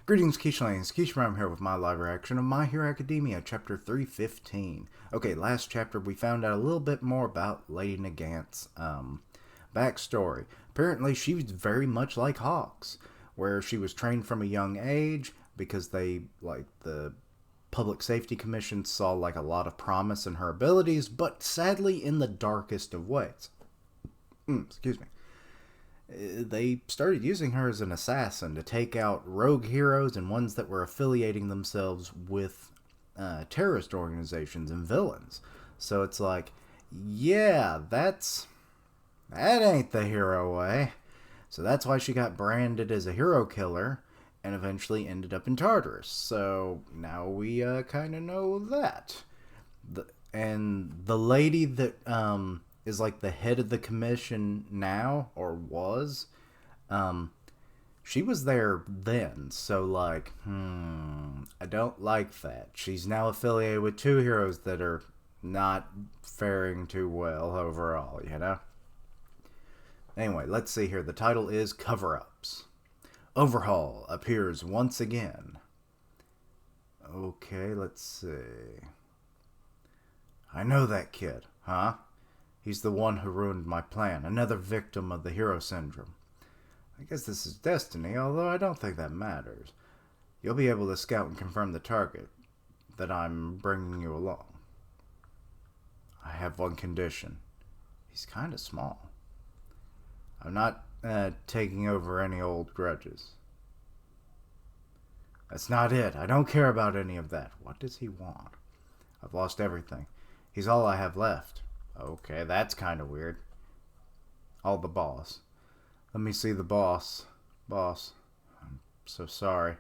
Greetings, Keishlings. Keishram here with my live reaction of My Hero Academia, Chapter 315. Okay, last chapter we found out a little bit more about Lady Nagant's backstory. Apparently, she was very much like Hawks, where she was trained from a young age because the Public Safety Commission saw, a lot of promise in her abilities, but sadly in the darkest of ways. Excuse me. They started using her as an assassin to take out rogue heroes and ones that were affiliating themselves with terrorist organizations and villains. So it's like, yeah, that ain't the hero way. So that's why she got branded as a hero killer and eventually ended up in Tartarus. So now we kind of know that. And the lady that is like the head of the commission now, or was, she was there then. So I don't like that. She's now affiliated with two heroes that are not faring too well overall, you know? Anyway, let's see here. The title is Cover-Ups. Overhaul appears once again. Okay, let's see. I know that kid, huh? He's the one who ruined my plan. Another victim of the hero syndrome. I guess this is destiny, although I don't think that matters. You'll be able to scout and confirm the target that I'm bringing you along. I have one condition. He's kind of small. I'm not taking over any old grudges. That's not it. I don't care about any of that. What does he want? I've lost everything. He's all I have left. Okay, that's kind of weird. All the boss. Let me see the boss. Boss. I'm so sorry.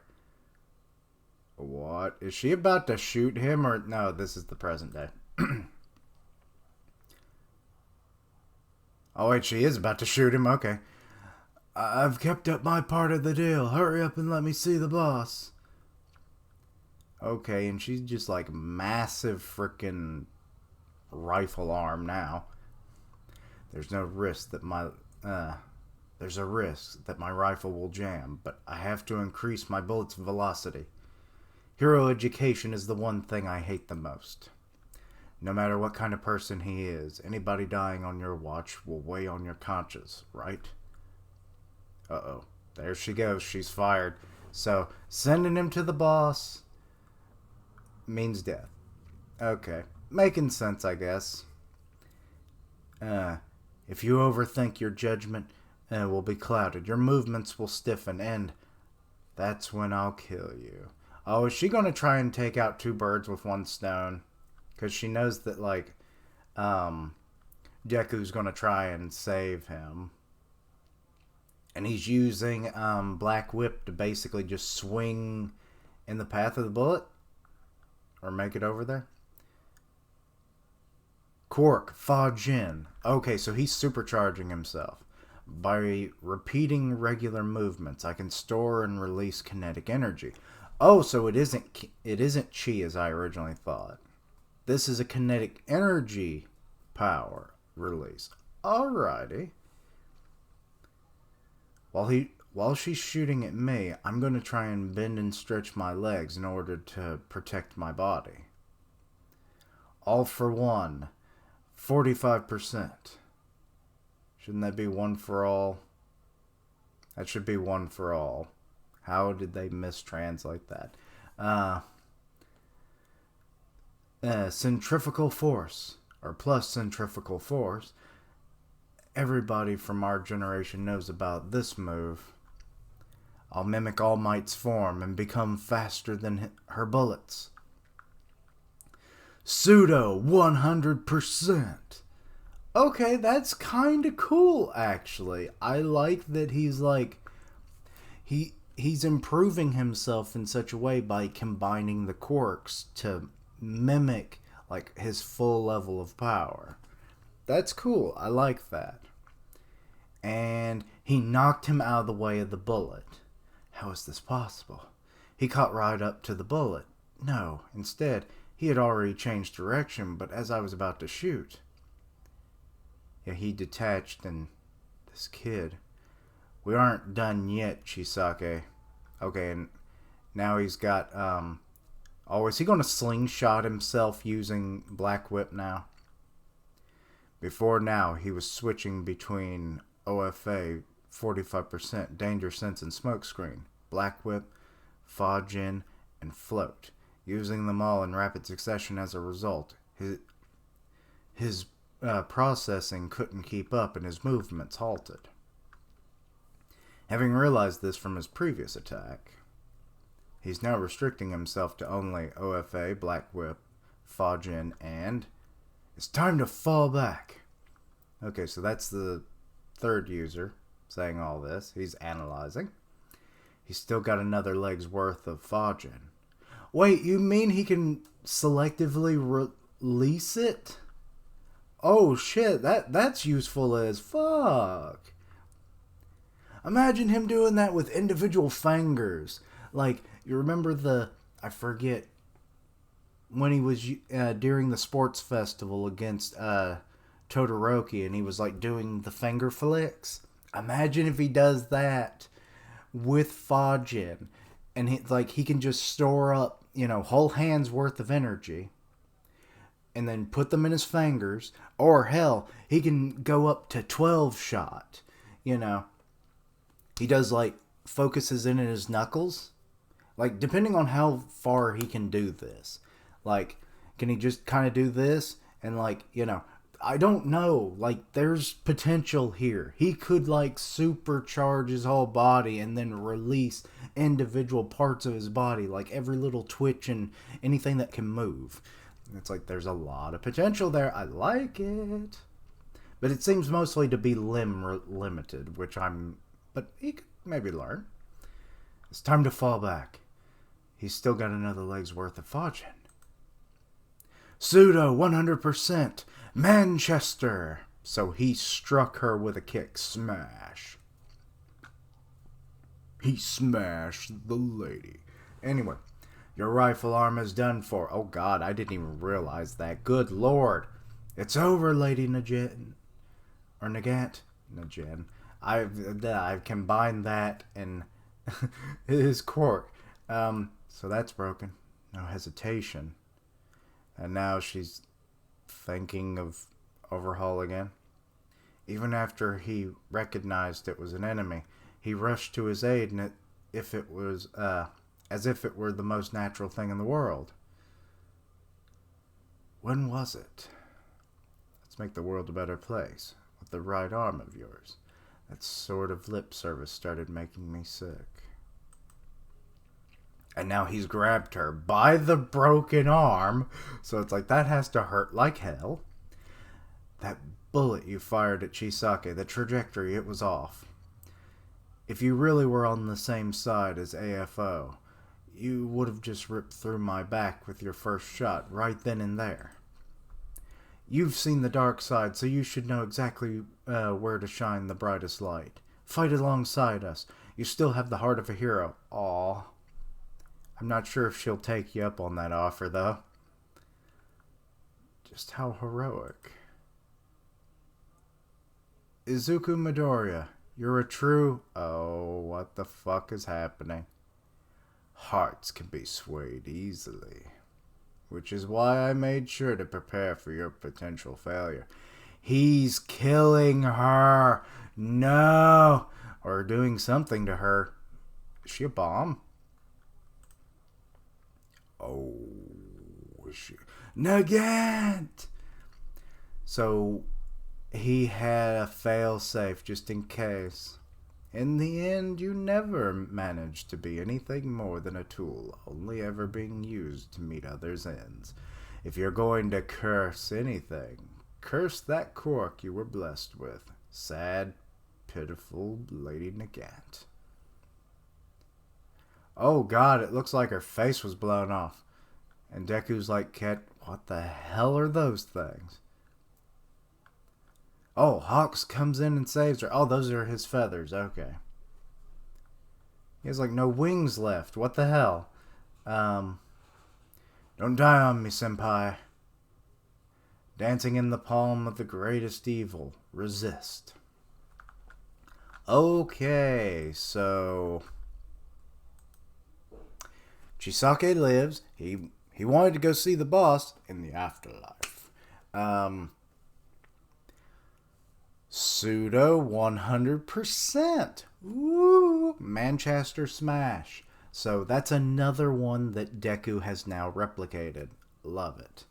What? Is she about to shoot him or... No, this is the present day. Oh, wait, she is about to shoot him. Okay. I've kept up my part of the deal. Hurry up and let me see the boss. Okay, and she's just like massive freaking rifle arm now. There's no risk that there's a risk that my rifle will jam, but I have to increase my bullet's velocity. Hero education is the one thing I hate the most. No matter what kind of person he is, anybody dying on your watch will weigh on your conscience, right? Uh-oh. There she goes. She's fired. So, sending him to the boss means death. Okay. Making sense, I guess. If you overthink, your judgment will be clouded. Your movements will stiffen, and that's when I'll kill you. Oh, is she going to try and take out two birds with one stone? Because she knows that, Deku's going to try and save him. And he's using Black Whip to basically just swing in the path of the bullet. Or make it over there. Quark, Fa Jin. Okay, so he's supercharging himself. By repeating regular movements, I can store and release kinetic energy. Oh, so it isn't chi as I originally thought. This is a kinetic energy power release. Alrighty. While she's shooting at me, I'm going to try and bend and stretch my legs in order to protect my body. All for one. 45%. Shouldn't that be one for all? That should be one for all. How did they mistranslate that? Centrifugal force, or plus centrifugal force. Everybody from our generation knows about this move. I'll mimic All Might's form and become faster than her bullets. Pseudo 100%. Okay, that's kind of cool, actually. I like that he's improving himself in such a way by combining the quirks to mimic his full level of power. That's cool. I like that. And he knocked him out of the way of the bullet. How is this possible? He caught right up to the bullet. No, instead, he had already changed direction, but as I was about to shoot... Yeah, he detached and... This kid... We aren't done yet, Chisake. Okay, and Now he's got, oh, is he going to slingshot himself using Black Whip now? Before now, he was switching between OFA 45%, Danger Sense, and Smokescreen, Black Whip, Fa Jin, and Float, using them all in rapid succession. As a result, his processing couldn't keep up and his movements halted. Having realized this from his previous attack, he's now restricting himself to only OFA, Black Whip, Fa Jin, and it's time to fall back. Okay, so that's the third user saying all this. He's analyzing. He's still got another leg's worth of Fa Jin. Wait, you mean he can selectively release it? Oh shit, that's useful as fuck. Imagine him doing that with individual fingers. Like, you remember I forget, when he was during the sports festival against Todoroki, and he was like doing the finger flicks. Imagine if he does that with Fa Jin, and he can just store up, whole hand's worth of energy, and then put them in his fingers, or hell, he can go up to 12 shot. He does focuses in his knuckles. Depending on how far he can do this. Can he just kind of do this? And I don't know. There's potential here. He could supercharge his whole body and then release individual parts of his body. Every little twitch and anything that can move. It's there's a lot of potential there. I like it. But it seems mostly to be limb limited, but he could maybe learn. It's time to fall back. He's still got another leg's worth of Fa Jin. Pseudo 100%. Manchester. So he struck her with a kick. Smash. He smashed the lady. Anyway, your rifle arm is done for. Oh god, I didn't even realize that. Good lord. It's over, Lady Nagant. Or Nagant? Nagant. I've combined that and his quirk. So that's broken. No hesitation. And now she's thinking of overhaul again. Even after he recognized it was an enemy, he rushed to his aid, and as if it were the most natural thing in the world. When was it? Let's make the world a better place with the right arm of yours. That sort of lip service started making me sick. And now he's grabbed her by the broken arm. So it's that has to hurt like hell. That bullet you fired at Chisake, the trajectory, it was off. If you really were on the same side as AFO, you would have just ripped through my back with your first shot right then and there. You've seen the dark side, so you should know exactly where to shine the brightest light. Fight alongside us. You still have the heart of a hero. Aw. I'm not sure if she'll take you up on that offer, though. Just how heroic. Izuku Midoriya, you're a true... Oh, what the fuck is happening? Hearts can be swayed easily. Which is why I made sure to prepare for your potential failure. He's killing her. No. Or doing something to her. Is she a bomb? Oh, is she? Nagant! So, he had a fail-safe just in case. In the end, you never managed to be anything more than a tool, only ever being used to meet others' ends. If you're going to curse anything, curse that quirk you were blessed with. Sad, pitiful Lady Nagant. Oh god, it looks like her face was blown off. And Deku's what the hell are those things? Oh, Hawks comes in and saves her. Oh, those are his feathers. Okay. He has no wings left. What the hell? Don't die on me, senpai. Dancing in the palm of the greatest evil. Resist. Okay, so... Chisake lives. He wanted to go see the boss in the afterlife. Pseudo 100%. Woo! Manchester Smash. So that's another one that Deku has now replicated. Love it.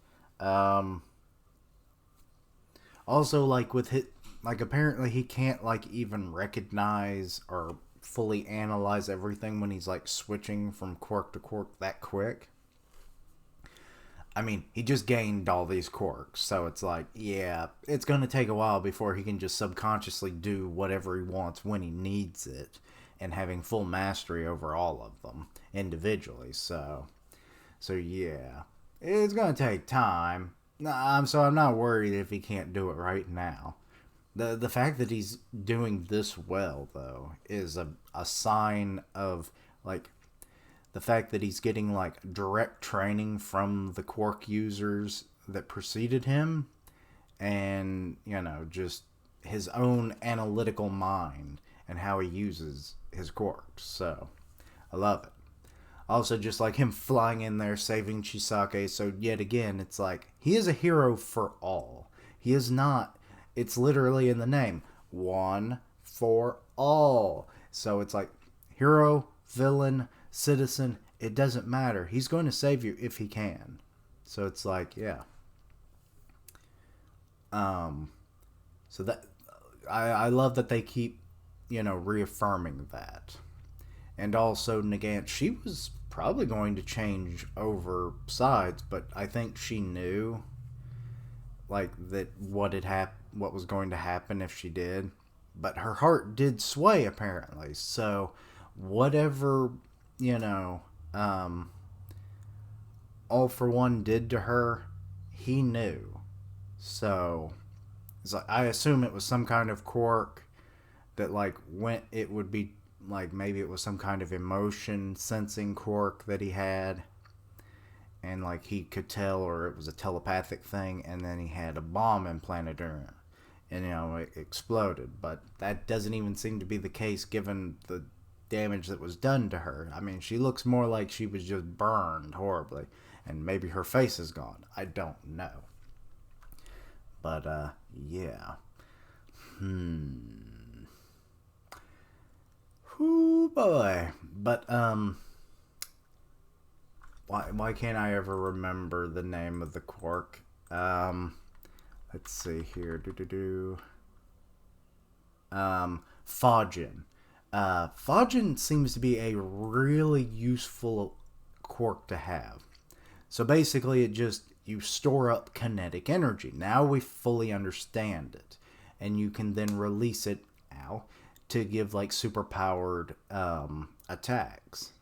Also, like with hit, like apparently he can't like even recognize or fully analyze everything when he's like switching from quirk to quirk that quick. I mean, he just gained all these quirks, so it's like, yeah, it's going to take a while before he can just subconsciously do whatever he wants when he needs it, and having full mastery over all of them individually. So yeah, it's going to take time. I'm not worried if he can't do it right now. The fact that he's doing this well though is a sign of like the fact that he's getting like direct training from the quirk users that preceded him, and just his own analytical mind and how he uses his quirks. So I love it. Also, just like him flying in there saving Chisake. So yet again, it's like he is a hero for all. He is not. It's literally in the name, one for all. So it's like hero, villain, citizen, it doesn't matter. He's going to save you if he can. So it's like, yeah. So that I love that they keep, reaffirming that. And also Nagant, she was probably going to change over sides, but I think she knew like that what was going to happen if she did. But her heart did sway apparently. So whatever All for One did to her, he knew. So it's like, I assume it was some kind of quirk that like it would be like maybe it was some kind of emotion sensing quirk that he had, and like he could tell, or it was a telepathic thing, and then he had a bomb implanted in her, and it exploded. But that doesn't even seem to be the case given the damage that was done to her. I mean, she looks more like she was just burned horribly, and maybe her face is gone. I don't know. But yeah. Whoo boy. But why can't I ever remember the name of the quirk? Let's see here. Fa Jin. Fa Jin seems to be a really useful quirk to have. So basically you store up kinetic energy. Now we fully understand it. And you can then release it to give like super powered attacks.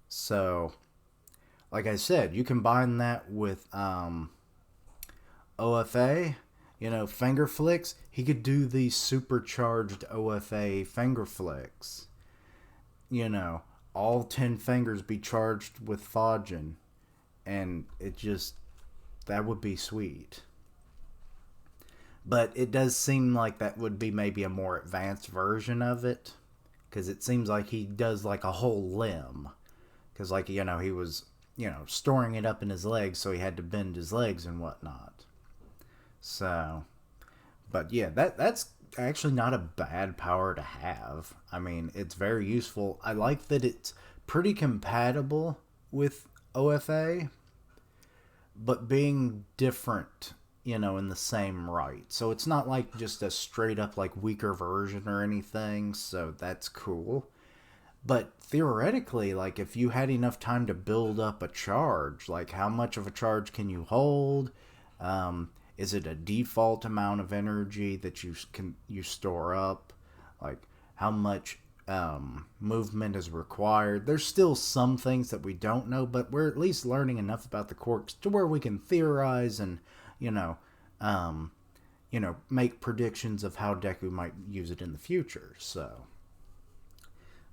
So like I said, you combine that with OFA, finger flicks. He could do these supercharged OFA finger flicks. All 10 fingers be charged with Fa Jin, and that would be sweet. But it does seem like that would be maybe a more advanced version of it, because it seems like he does like a whole limb, because like he was storing it up in his legs, so he had to bend his legs and whatnot. So, but yeah, that's actually not a bad power to have. I mean, it's very useful. I like that it's pretty compatible with OFA, but being different, in the same right. So it's not like just a straight up like weaker version or anything, so that's cool. But theoretically, like if you had enough time to build up a charge, like how much of a charge can you hold? Is it a default amount of energy that you store up? Like how much movement is required? There's still some things that we don't know, but we're at least learning enough about the quirks to where we can theorize and make predictions of how Deku might use it in the future. So.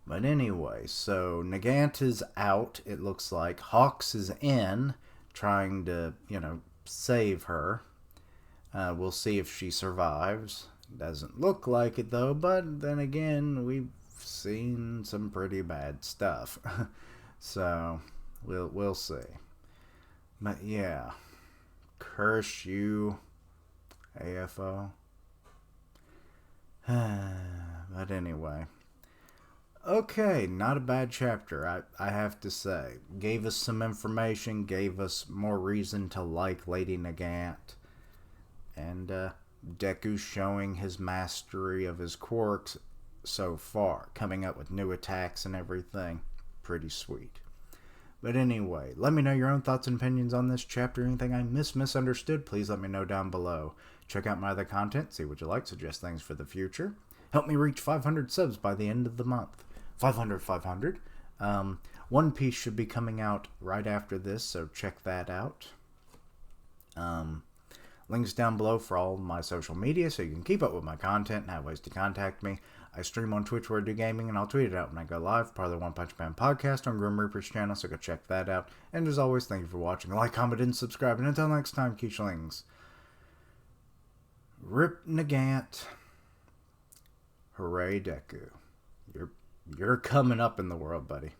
But anyway, so Nagant is out, it looks like. Hawks is in, trying to, save her. We'll see if she survives. Doesn't look like it, though, but then again, we've seen some pretty bad stuff. So, We'll see. But yeah, curse you, AFO. But anyway. Okay, not a bad chapter, I have to say. Gave us some information, gave us more reason to like Lady Nagant. And Deku showing his mastery of his quirks so far, coming up with new attacks and everything. Pretty sweet. But anyway, let me know your own thoughts and opinions on this chapter. Anything I misunderstood, please let me know down below. Check out my other content, see what you like, suggest things for the future. Help me reach 500 subs by the end of the month. 500. One Piece should be coming out right after this, so check that out. Links down below for all my social media so you can keep up with my content and have ways to contact me. I stream on Twitch where I do gaming, and I'll tweet it out when I go live. Part of the One Punch Man podcast on Grim Reaper's channel, so go check that out. And as always, thank you for watching. Like, comment, and subscribe. And until next time, Quiche-lings. Rip Nagant. Hooray, Deku. You're coming up in the world, buddy.